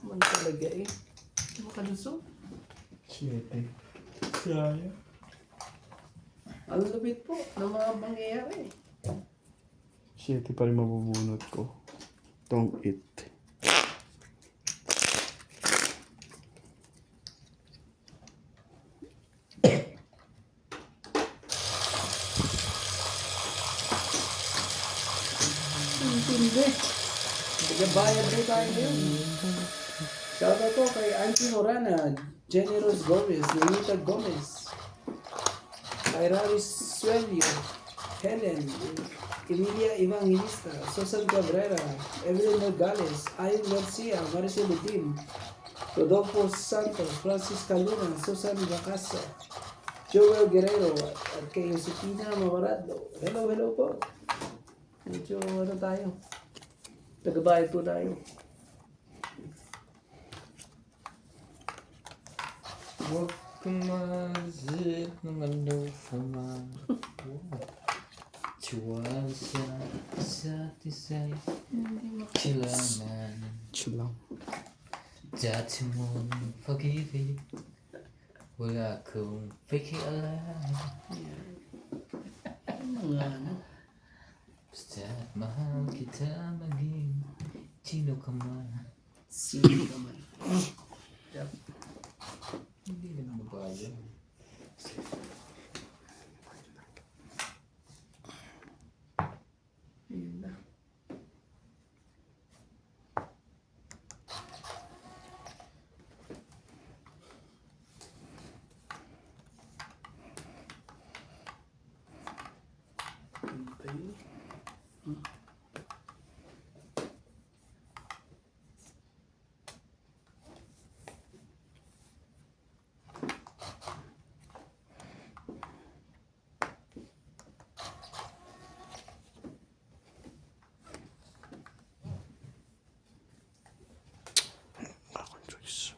Man talaga eh. Makalusok. 7. Sayang. Ang lupit po ng mga mangyayari. 7 pa rin mabubunot ko. Tong 8. Hindi. Bayad na tayo ngayon. Shoutout po kay Auntie Horana, Generous Gomez, Nenita Gomez, Airaris Suelio, Helen, Emilia Evangelista, Susan Cabrera, Evelyn Nogales, Ayon Garcia, Maricel Lutin, Rodolfo Santos, Francis Caluna, Susan Bacasa, Joel Guerrero, at kay Josefina Mamaradlo. Hello po. Medyo ano tayo? Tagabayad po tayo. Huwag kang maisip ng ano pa man. Tiwala sa isa't isa'y kailangan. Chill lang. Dati mong pag-ibig, wala akong pakialam. Mga ano? Basta't mahal kita maging sino ka man. Sino naman? Hindi naman mabayan. Yun na. Akong choice.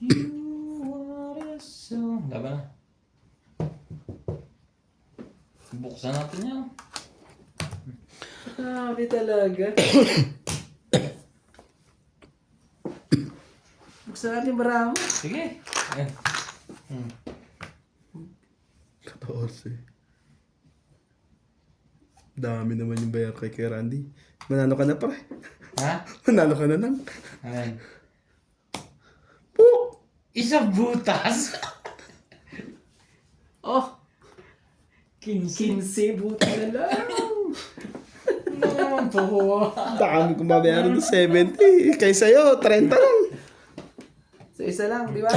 You are so... Laban na. Buksan natin yan. Grabe talaga. Buksan natin marami. Sige. Ayan. 14. Dami naman yung bayar kay Randy. Manalo ka na pare. Ha? Manalo ka na lang. Ayan. Oh! Isang butas. Oh! 15 buta na lang. Naman po. Dami kong babayaran ng 70. Kay sa'yo, 30 lang. So isa lang, di ba?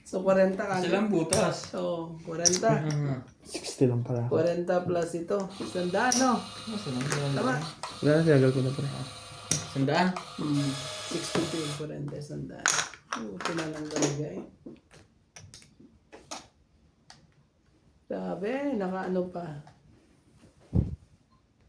So 40 ka. Silang butas. So 40. 60 lang pala. 40 plus ito. Sandaan, no? Tama. Wala, sinagal ko na pare. Sandaan. 62, 40, sandaan. Ito na lang talaga eh. Grabe, nakaano pa.